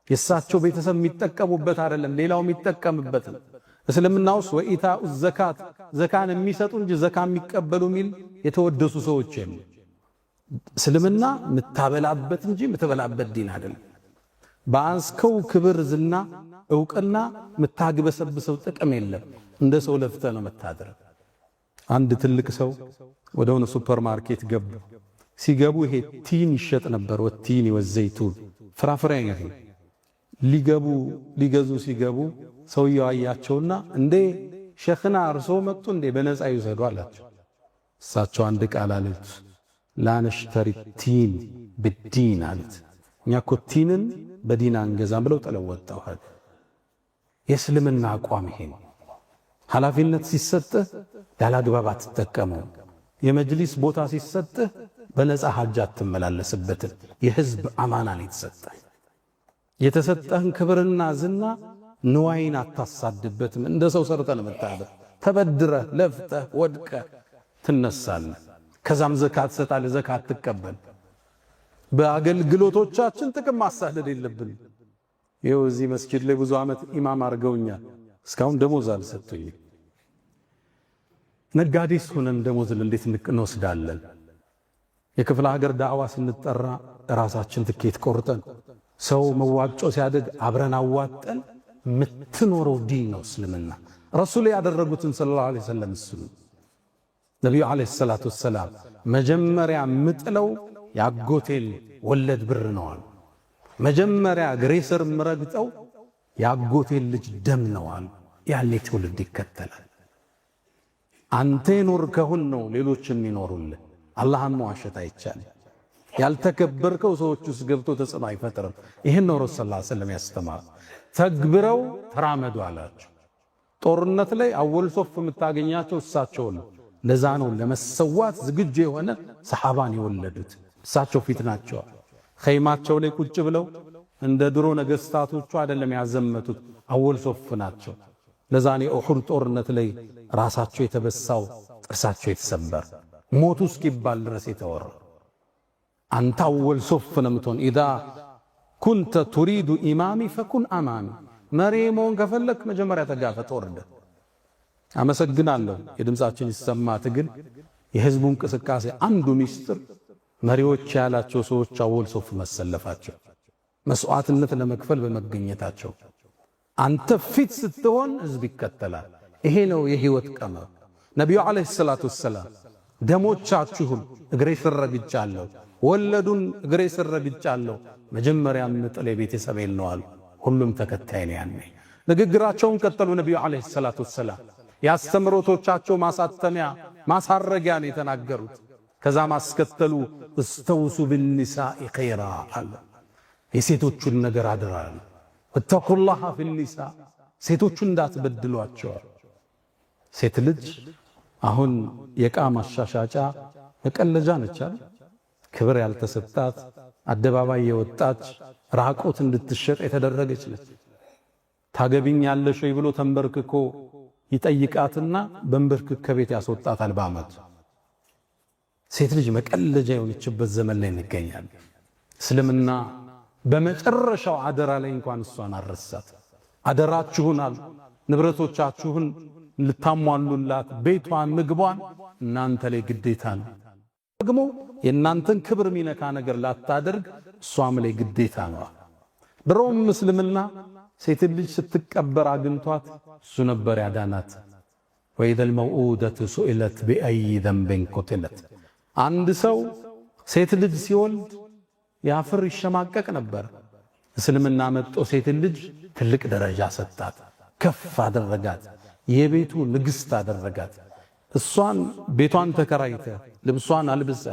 የእሳቸው ቤተሰብ የሚጠቀሙበት አይደለም ሌላው የሚጠቀምበት ነው። እስልምና ውስጥ ወኢታኡ ዘካት ዘካን የሚሰጡ እንጂ ዘካ የሚቀበሉ የሚል የተወደሱ ሰዎች የሉ። እስልምና ምታበላበት እንጂ ምትበላበት ዲን አይደለም። በአንስከው ክብር ዝና ዕውቅና ምታግበሰብሰው ጥቅም የለም። እንደ ሰው ለፍተ ነው መታደር። አንድ ትልቅ ሰው ወደሆነ ሱፐርማርኬት ገቡ። ሲገቡ ይሄ ቲን ይሸጥ ነበር። ወቲኒ ወዘይቱን ፍራፍሬ ይሄ ሊገዙ ሲገቡ ሰውየው አያቸውና እንዴ ሸኽና እርሶ መጡ እንዴ በነፃ ይውሰዱ አላቸው። እሳቸው አንድ ቃል አሉት፣ ላነሽተሪ ቲን ብዲን አሉት። እኛ እኮ ቲንን በዲን አንገዛም ብለው ተለወጣው። የእስልምና አቋም ይሄ ነው። ኃላፊነት ሲሰጥህ ያላግባብ አትጠቀመው። የመጅሊስ ቦታ ሲሰጥህ በነፃ ሐጅ አትመላለስበትም። የህዝብ አማና ነው የተሰጠህ። የተሰጠህን ክብርና ዝና ንዋይን አታሳድበትም። እንደ ሰው ሰርተህ ነው የምታደር። ተበድረህ ለፍተህ ወድቀህ ትነሳለህ። ከዛም ዘካት ትሰጣለህ። ዘካት ትቀበል። በአገልግሎቶቻችን ጥቅም ማሳደድ የለብን። ይኸው እዚህ መስጊድ ላይ ብዙ ዓመት ኢማም አድርገውኛል። እስካሁን ደሞዝ አልሰጡኝም። ነጋዴስ ሆነን ደሞዝ እንዴት እንወስዳለን? የክፍለ ሀገር ዳዕዋ ስንጠራ ራሳችን ትኬት ቆርጠን ሰው መዋጮ ሲያደግ አብረን አዋጠን ምትኖረው ዲን ነው እስልምና። ረሱል ያደረጉትን ሰለላሁ ዐለይሂ ወሰለም እሱ ነብዩ ዐለይሂ ሰላቱ ወሰላም መጀመሪያ ምጥለው ያጎቴል ወለድ ብር ነው አሉ። መጀመሪያ ግሬሰር ምረግጠው ያጎቴል ልጅ ደም ነው አሉ። ያኔ ትውልድ ይከተላል። አንተ የኖርከውን ነው ሌሎችም ይኖሩልህ። አላህን መዋሸት አይቻልም። ያልተከበርከው ሰዎች ውስጥ ገብቶ ተጽዕኖ አይፈጥርም። ይህን ነው ረሱል ሰለላሁ ዐለይሂ ወሰለም ያስተማሩ። ተግብረው ተራመዱ አላቸው። ጦርነት ላይ አወል ሶፍ የምታገኛቸው እሳቸው ነው። ለዛ ነው ለመሰዋት ዝግጁ የሆነ ሰሐባን የወለዱት እሳቸው ፊት ናቸው። ኸይማቸው ላይ ቁጭ ብለው እንደ ድሮ ነገስታቶቹ አይደለም ያዘመቱት፣ አወል ሶፍ ናቸው። ለዛ ነው የኡሁድ ጦርነት ላይ ራሳቸው የተበሳው ጥርሳቸው የተሰበር ሞቱ እስኪባል ድረስ የተወራ። አንተ አወል ሶፍ ነው የምትሆን። ኢዛ ኩንተ ቱሪዱ ኢማሚ ፈኩን አማሚ። መሪ መሆን ከፈለክ መጀመሪያ ተጋፈጥ ወርደ። አመሰግናለሁ። የድምፃችን ይሰማ ትግል የህዝቡ እንቅስቃሴ አንዱ ሚስጥር መሪዎች ያላቸው ሰዎች አወል ሶፍ መሰለፋቸው፣ መስዋዕትነት ለመክፈል በመገኘታቸው። አንተ ፊት ስትሆን ህዝብ ይከተላል። ይሄ ነው የህይወት ቀመር። ነቢዩ ዐለይሂ ሰላቱ ወሰላም ደሞቻችሁን እግሬ ስር ረግጫለሁ፣ ወለዱን እግሬ ስር ረግጫለሁ፣ መጀመሪያ ምጥል የቤተሰቤን ነው አሉ። ሁሉም ተከታይ ነው። ያኔ ንግግራቸውን ቀጠሉ። ነቢዩ ዐለይሂ ሰላቱ ወሰላም ያስተምሮቶቻቸው ማሳተሚያ ማሳረጊያ ነው የተናገሩት። ከዛ ማስከተሉ እስተውሱ ብንሳኢ ኸይራ አለ። የሴቶቹን ነገር አድራል። ወተቁላህ ፊኒሳ፣ ሴቶቹን እንዳትበድሏቸው። ሴት ልጅ አሁን የዕቃ ማሻሻጫ መቀለጃ ነች አይደል? ክብር ያልተሰጣት አደባባይ የወጣች ራቆት እንድትሸጥ የተደረገች ነች። ታገቢኛለሽ ወይ ብሎ ተንበርክኮ ይጠይቃትና በንበርክክ ከቤት ያስወጣታል በአመቱ። ሴት ልጅ መቀለጃ የሆነችበት ዘመን ላይ እንገኛለን። እስልምና በመጨረሻው አደራ ላይ እንኳን እሷን አረሳት። አደራችሁን አሉ ንብረቶቻችሁን ልታሟሉላት ቤቷን ምግቧን እናንተ ላይ ግዴታ ነው። ደግሞ የእናንተን ክብር ሚነካ ነገር ላታደርግ እሷም ላይ ግዴታ ነው። ድሮም እስልምና ሴት ልጅ ስትቀበር አግኝቷት እሱ ነበር ያዳናት። ወኢዘል መውኡደቱ ሱኢለት ቢአይ ዘንቢን ቁትለት። አንድ ሰው ሴት ልጅ ሲወልድ ያፍር ይሸማቀቅ ነበር። እስልምና መጥቶ ሴት ልጅ ትልቅ ደረጃ ሰጣት፣ ከፍ አደረጋት፣ የቤቱ ንግሥት አደረጋት። እሷን ቤቷን ተከራይተ ልብሷን አልብሰ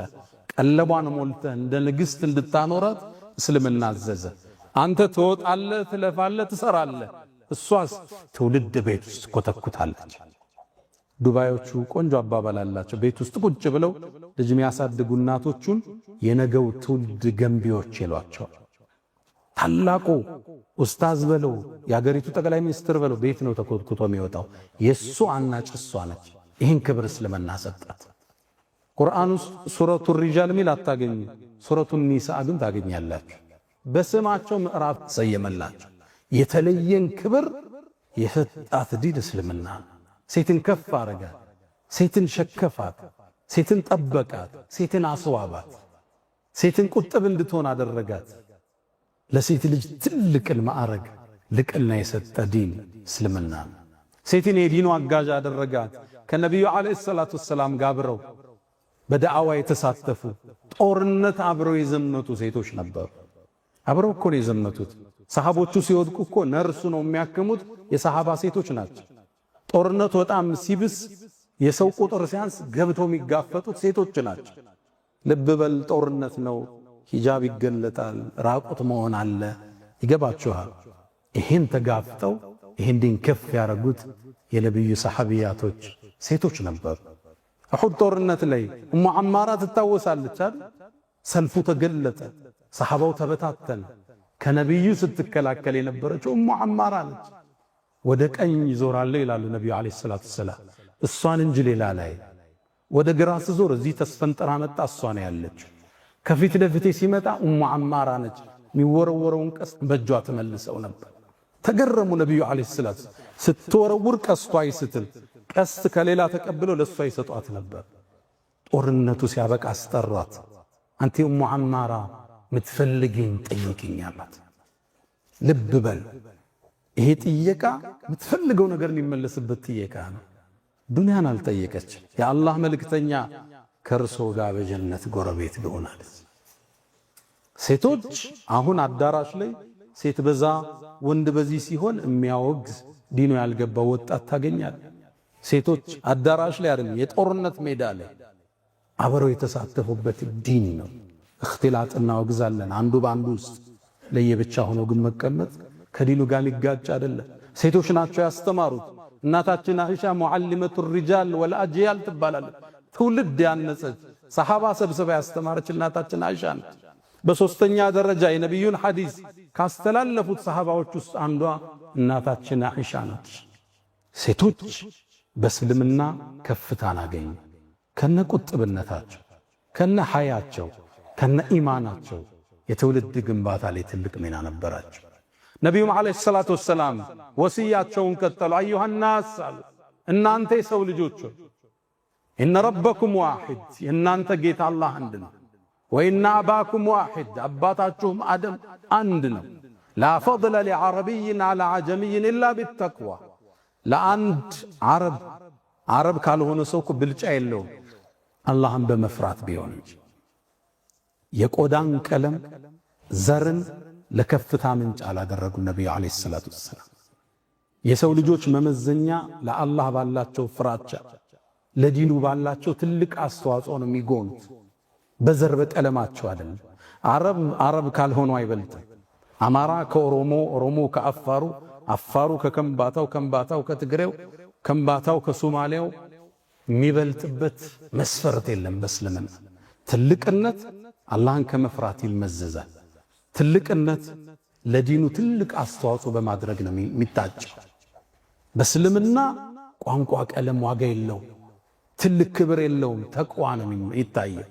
ቀለቧን ሞልተ እንደ ንግሥት እንድታኖራት እስልምና አዘዘ። አንተ ትወጣለህ፣ ትለፋለህ፣ ትሰራለህ፣ እሷስ ትውልድ ቤት ውስጥ ኮተኩታለች። ዱባዮቹ ቆንጆ አባባል አላቸው። ቤት ውስጥ ቁጭ ብለው ልጅ የሚያሳድጉ እናቶቹን የነገው ትውልድ ገንቢዎች ይሏቸው። ታላቁ ኡስታዝ በለው የአገሪቱ ጠቅላይ ሚኒስትር በለው ቤት ነው ተኮትኩቶ የሚወጣው። የሱ አናጭ እሷ ነች። ይህን ክብር እስልምና ሰጣት። ቁርአን ውስጥ ሱረቱ ሪጃል ሚል አታገኙ፣ ሱረቱ ኒሳ ግን ታገኛላችሁ። በስማቸው ምዕራፍ ሰየመላቸው። የተለየን ክብር የሰጣት ዲን እስልምና። ሴትን ከፍ አረጋት፣ ሴትን ሸከፋት፣ ሴትን ጠበቃት፣ ሴትን አስዋባት፣ ሴትን ቁጥብ እንድትሆን አደረጋት። ለሴት ልጅ ትልቅን ማዕረግ ልቅና የሰጠ ዲን እስልምና። ሴትን የዲኑ አጋዥ አደረጋት። ከነቢዩ ዓለይሂ ሰላቱ ወሰላም ጋር አብረው በዳዕዋ የተሳተፉ ጦርነት አብረው የዘመቱ ሴቶች ነበሩ። አብረው እኮ ነው የዘመቱት። ሰሃቦቹ ሲወድቁ እኮ ነርሱ ነው የሚያክሙት የሰሃባ ሴቶች ናቸው። ጦርነቱ በጣም ሲብስ የሰው ቁጥር ሲያንስ ገብተው የሚጋፈጡት ሴቶች ናቸው። ልብ በል ጦርነት ነው፣ ሂጃብ ይገለጣል፣ ራቁት መሆን አለ። ይገባችኋል? ይሄን ተጋፍጠው ይሄን ዲን ከፍ ያረጉት የነብዩ ሰሐቢያቶች ሴቶች ነበሩ። እሑድ ጦርነት ላይ ኡሙ አማራ ትታወሳለች አይደል? ሰልፉ ተገለጠ፣ ሰሐባው ተበታተነ። ከነብዩ ስትከላከል የነበረችው ኡሙ አማራ ነች። ወደ ቀኝ ይዞራለሁ ይላሉ ነብዩ አለይሂ ሰላቱ ሰላም፣ እሷን እንጂ ሌላ ላይ። ወደ ግራ ስዞር እዚህ ተስፈንጠራ መጣ፣ እሷ ነው ያለችው። ከፊት ለፊቴ ሲመጣ ኡሙ አማራ ነች። የሚወረወረውን ቀስት በእጇ ተመልሰው ነበር። ተገረሙ ነብዩ አለይሂ ሰላቱ። ስትወረውር ቀስቷ አይስትም፣ ቀስት ከሌላ ተቀብለው ለሷ ይሰጧት ነበር። ጦርነቱ ሲያበቃ አስጠሯት። አንቲ ኡሙ አማራ ምትፈልጊኝ ጠይቂኝ አላት። ልብ በል ይሄ ጥየቃ ምትፈልገው ነገር የሚመለስበት ጥየቃ ነው። ዱንያን አልጠየቀች። የአላህ መልእክተኛ ከርሶ ጋር በጀነት ጎረቤት ልሆናለች። ሴቶች አሁን አዳራሽ ላይ ሴት በዛ ወንድ በዚህ ሲሆን የሚያወግዝ ዲኑ ያልገባው ወጣት ታገኛል። ሴቶች አዳራሽ ላይ አይደለም የጦርነት ሜዳ ላይ አብረው የተሳተፉበት ዲን ነው። እክትላጥ እናወግዛለን። አንዱ በአንዱ ውስጥ ለየብቻ ሆኖ ግን መቀመጥ ከዲኑ ጋር ሊጋጭ አይደለም። ሴቶች ናቸው ያስተማሩት። እናታችን አይሻ ሙዓሊመቱ ሪጃል ወልአጅያል ትባላለች። ትውልድ ያነጸች ሰሃባ ሰብስባ ያስተማረች እናታችን አይሻ ነች። በሶስተኛ ደረጃ የነቢዩን ሐዲስ ካስተላለፉት ሰሃባዎች ውስጥ አንዷ እናታችን አይሻ ነች። ሴቶች በእስልምና ከፍታን አገኙ። ከነ ቁጥብነታቸው፣ ከነ ሐያቸው፣ ከነ ኢማናቸው የትውልድ ግንባታ ላይ ትልቅ ሚና ነበራቸው። ነቢዩም ዓለይሂ ሰላቱ ወሰላም ወሲያቸውን ቀጠሉ። አዩሃ ናስ አሉ፣ እናንተ የሰው ልጆች ኢነ ረበኩም ዋሂድ፣ የእናንተ ጌታ አላህ አንድ ነው። ወኢነ አባኩም ዋሂድ፣ አባታችሁም አደም አንድ ነው። ላ ፈድለ ሊዓረቢይን ዓላ ዓጀሚይን ኢላ ቢተቅዋ፣ ለአንድ ዓረብ ካልሆነ ሰው እኮ ብልጫ የለውም አላህን በመፍራት ቢሆን እንጂ። የቆዳን ቀለም ዘርን ለከፍታ ምንጭ አላደረጉ ነቢዩ ዓለይሂ ሰላቱ ወሰላም። የሰው ልጆች መመዘኛ ለአላህ ባላቸው ፍራቻ፣ ለዲኑ ባላቸው ትልቅ አስተዋጽኦ ነው የሚጎኑት። በዘር በቀለማቸው አይደለም። ዓረብ ካልሆኑ አይበልጥም። አማራ ከኦሮሞ፣ ኦሮሞ ከአፋሩ፣ አፋሩ ከከምባታው፣ ከምባታው ከትግሬው፣ ከምባታው ከሶማሌው የሚበልጥበት መስፈርት የለም። በእስልምና ትልቅነት አላህን ከመፍራት ይመዘዛል። ትልቅነት ለዲኑ ትልቅ አስተዋጽኦ በማድረግ ነው የሚታጨው። በእስልምና ቋንቋ፣ ቀለም ዋጋ የለው፣ ትልቅ ክብር የለውም። ተቅዋ ነው ይታየው።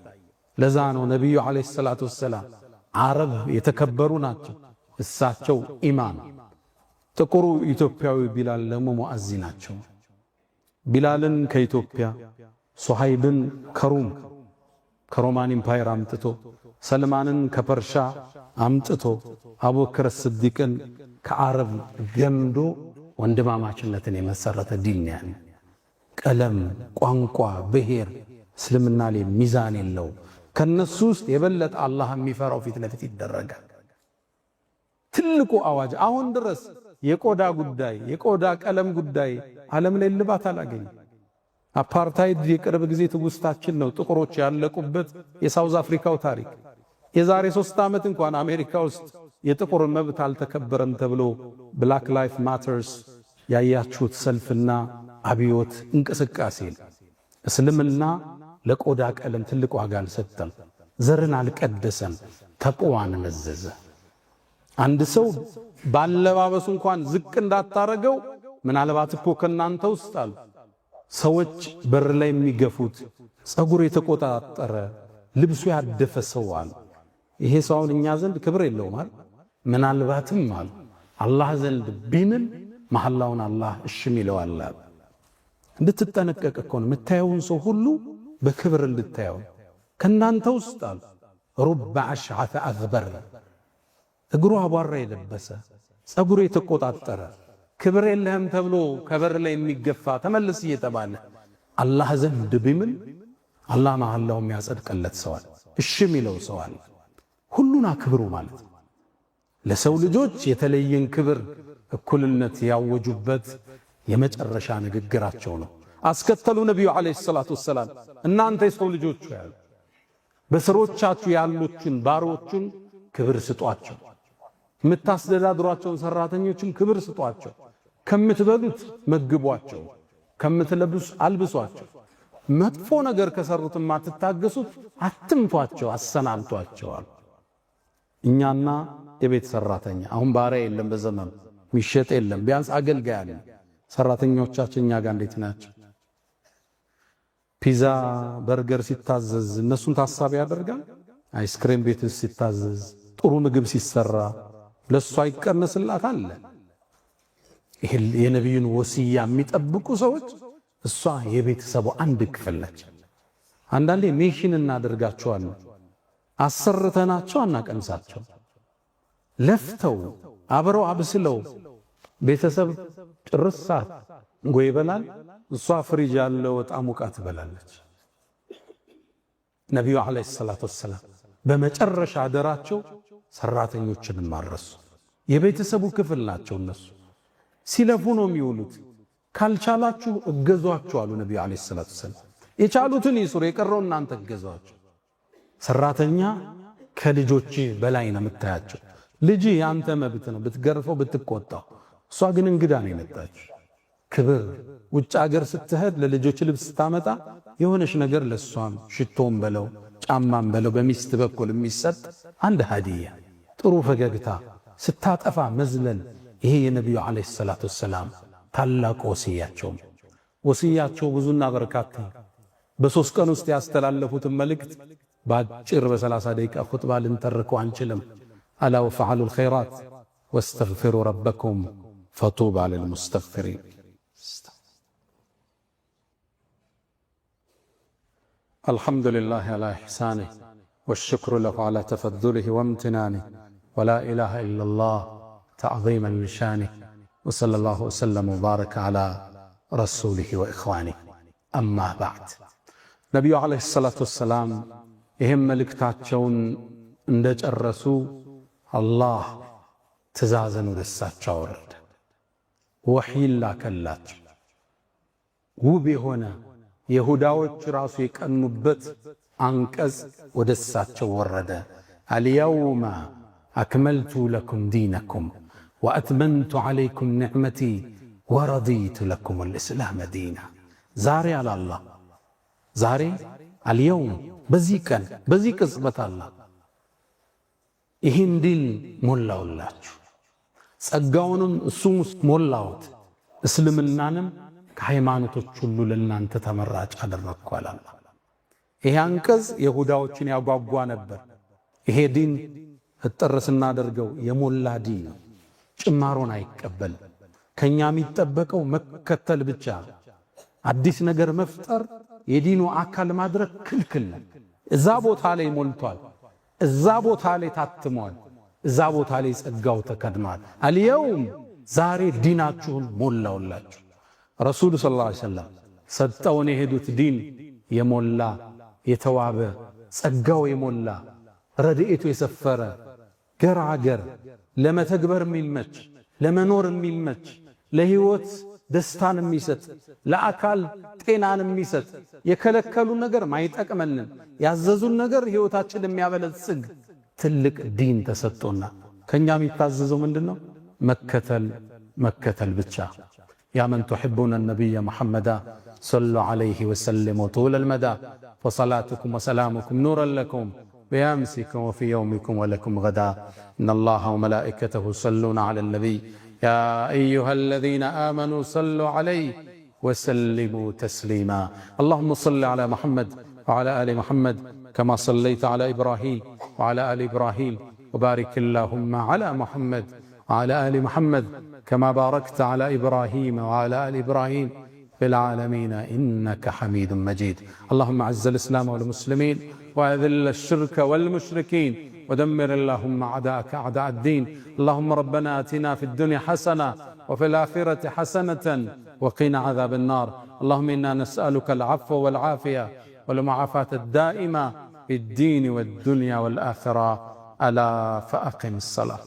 ለዛ ነው ነቢዩ ዓለይሂ ሰላቱ ወሰላም ዓረብ የተከበሩ ናቸው። እሳቸው ኢማም። ጥቁሩ ኢትዮጵያዊ ቢላል ደግሞ ሙአዚ ናቸው። ቢላልን ከኢትዮጵያ፣ ሱሃይብን ከሮማን ኢምፓየር አምጥቶ፣ ሰልማንን ከፐርሻ አምጥቶ፣ አቡበክር ስዲቅን ከዓረብ ገምዶ ወንድማማችነትን የመሰረተ ዲን ያለ ቀለም፣ ቋንቋ፣ ብሔር እስልምና ላይ ሚዛን የለው። ከነሱ ውስጥ የበለጠ አላህ የሚፈራው ፊት ለፊት ይደረጋል። ትልቁ አዋጅ አሁን ድረስ የቆዳ ጉዳይ፣ የቆዳ ቀለም ጉዳይ ዓለም ላይ ልባት አላገኘም። አፓርታይድ የቅርብ ጊዜ ትውስታችን ነው። ጥቁሮች ያለቁበት የሳውዝ አፍሪካው ታሪክ። የዛሬ 3 ዓመት እንኳን አሜሪካ ውስጥ የጥቁር መብት አልተከበረም ተብሎ ብላክ ላይፍ ማተርስ ያያችሁት ሰልፍና አብዮት እንቅስቃሴ። እስልምና ለቆዳ ቀለም ትልቅ ዋጋ አልሰጠም። ዘርን አልቀደሰም። ተቅዋን መዘዘ። አንድ ሰው ባለባበሱ እንኳን ዝቅ እንዳታረገው ምናልባት እኮ ከናንተ ውስጥ አሉ ሰዎች በር ላይ የሚገፉት ጸጉር የተቆጣጠረ ልብሱ ያደፈ ሰው አለ። ይሄ ሰው እኛ ዘንድ ክብር የለውም አይደል? ምናልባትም አለ አላህ ዘንድ ቢምል መሐላውን አላህ እሽም ይለዋል። እንድትጠነቀቅ እኮ ነው የምታየውን ሰው ሁሉ በክብር እንድታየው። ከናንተ ውስጥ አሉ ሩበ አሽዓተ አግበር እግሩ አቧራ የለበሰ ጸጉሩ የተቆጣጠረ ክብር የለህም ተብሎ ከበር ላይ የሚገፋ ተመለስ እየተባለ አላህ ዘንድ ቢምል አላህ መሐላው የሚያጸድቅለት ሰው አለ፣ እሽም ይለው ሰው አለ። ሁሉን አክብሩ ማለት ለሰው ልጆች የተለየን ክብር እኩልነት ያወጁበት የመጨረሻ ንግግራቸው ነው። አስከተሉ ነቢዩ ዓለይሂ ሰላቱ ወሰላም እናንተ የሰው ልጆች ያሉ በስሮቻችሁ ያሉትን ባሮችን ክብር ስጧቸው፣ የምታስተዳድሯቸውን ሰራተኞችን ክብር ስጧቸው፣ ከምትበሉት መግቧቸው፣ ከምትለብሱ አልብሷቸው፣ መጥፎ ነገር ከሰሩት ማትታገሱት አትምቷቸው፣ አሰናብቷቸዋል። እኛና የቤት ሰራተኛ አሁን ባሪያ የለም፣ በዘመኑ ሚሸጥ የለም፣ ቢያንስ አገልጋይ አለ። ሰራተኞቻችን እኛ ጋር እንዴት ናቸው? ፒዛ በርገር ሲታዘዝ እነሱን ታሳቢ ያደርጋል? አይስክሬም ቤት ሲታዘዝ ጥሩ ምግብ ሲሰራ ለሷ ይቀነስላታል? ይሄ የነብዩን ወሲያ የሚጠብቁ ሰዎች እሷ የቤተሰቡ አንድ ክፍል ነች። አንዳንዴ ሜሽን እናደርጋቸዋለን፣ አሰርተናቸው አናቀንሳቸው። ለፍተው አብረው አብስለው ቤተሰብ ጭርሳት ጎይ ይበላል፣ እሷ ፍሪጅ ያለው ወጣ ሙቃ ትበላለች። ነቢዩ ዓለይሂ ሰላቱ ወሰላም በመጨረሻ አደራቸው ሰራተኞችን ማረሱ። የቤተሰቡ ክፍል ናቸው። እነሱ ሲለፉ ነው የሚውሉት። ካልቻላችሁ እገዟቸው አሉ ነቢዩ ዓለይሂ ሰላቱ ወሰላም። የቻሉትን ይስሩ፣ የቀረው እናንተ እገዟቸው። ሰራተኛ ከልጆች በላይ ነው የምታያቸው። ልጅ ያንተ መብት ነው ብትገርፈው ብትቆጣው። እሷ ግን እንግዳ ነው የመጣችው። ክብር ውጭ አገር ስትሄድ ለልጆች ልብስ ስታመጣ የሆነች ነገር ለሷም ሽቶም በለው ጫማም በለው በሚስት በኩል የሚሰጥ አንድ ሀዲያ፣ ጥሩ ፈገግታ፣ ስታጠፋ መዝለል። ይሄ የነቢዩ ዓለይሂ ሰላቱ ወሰላም ታላቅ ወሲያቸው ብዙና በርካታ። በሶስት ቀን ውስጥ ያስተላለፉትን መልእክት በአጭር በ30 ደቂቃ ኹጥባ ልንተርከው አንችልም። አላ ወፈዓሉ ልኸይራት ወስተግፊሩ ረበኩም ፈጡባ ልልሙስተግፊሪን። አልሐምዱሊላህ አላ ኢሕሳኒህ ወሽክሩ ለሁ አላ ተፈዱሊህ ወምትናኒህ ወላ ኢላሃ ኢለላህ ተዕዚመን ሊሻኒህ ወሰለላሁ ወሰለም ወባረከ አላ ረሱሊህ ወኢኽዋኒህ። አማ ባዕድ ነቢዩ ዓለይሂ ሰላቱ ወሰላም ይህም መልእክታቸውን እንደጨረሱ አላህ ትእዛዝን ወደ እሳቸው አወረደ። ወሕይ ላከላቸው። ውብ የሆነ የሁዳዎች ራሱ የቀኑበት አንቀጽ ወደ እሳቸው ወረደ። አልየውመ አክመልቱ ለኩም ዲነኩም ወአትመምቱ ዓለይኩም ኒዕመቲ ወረዲቱ ለኩም ልእስላመ ዲና። ዛሬ አላላ ዛሬ አልየውም በዚህ ቀን በዚህ ቅጽበት አላ ይህን ዲን ሞላውላችሁ፣ ጸጋውንም እሱም ሞላውት፣ እስልምናንም ከሃይማኖቶች ሁሉ ለእናንተ ተመራጭ አደረግኩ አላላ። ይሄ አንቀጽ የሁዳዎችን ያጓጓ ነበር። ይሄ ዲን እጥር ስናደርገው የሞላ ዲን ነው። ጭማሮን አይቀበልም። ከኛ የሚጠበቀው መከተል ብቻ። አዲስ ነገር መፍጠር የዲኑ አካል ማድረግ ክልክል ነው። እዛ ቦታ ላይ ሞልቷል፣ እዛ ቦታ ላይ ታትሟል፣ እዛ ቦታ ላይ ጸጋው ተከድኗል። አልየውም ዛሬ ዲናችሁን ሞላውላችሁ። ረሱሉ ሰለላሁ ዐለይሂ ወሰለም ሰጠውን የሄዱት ዲን የሞላ የተዋበ ጸጋው የሞላ ረድኤቱ የሰፈረ ገራገር ለመተግበር የሚመች ለመኖር የሚመች ለህይወት ደስታን የሚሰጥ ለአካል ጤናን የሚሰጥ የከለከሉ ነገር ማይጠቅመንን ያዘዙን ነገር ህይወታችን የሚያበለጽግ ትልቅ ዲን ተሰጥቶና ከኛ የሚታዘዘው ምንድነው? መከተል ብቻ። ያ መን ተሕቡነ ነቢየ ሙሐመዳ ሰሉ ዐለይሂ ወሰለም ወጡለ ልመዳ ወሰላቱኩም ወሰላሙኩም ኑረን ለኩም بأمسكم وفي يومكم ولكم غدا. إن الله وملائكته يصلون على النبي يا أيها الذين آمنوا صلوا عليه وسلموا تسليما. اللهم صل على محمد وعلى آل محمد كما صليت على إبراهيم وعلى آل إبراهيم، وبارك اللهم على محمد وعلى آل محمد كما باركت على إبراهيم وعلى آل إبراهيم في العالمين إنك حميد مجيد. اللهم أعز الإسلام والمسلمين وأذل الشرك والمشركين ودمر اللهم أعداءك أعداء الدين. اللهم ربنا آتنا في الدنيا حسنة وفي الآخرة حسنة وقنا عذاب النار. اللهم إنا نسألك العفو والعافية والمعافاة الدائمة في الدين والدنيا والآخرة. ألا فأقم الصلاة.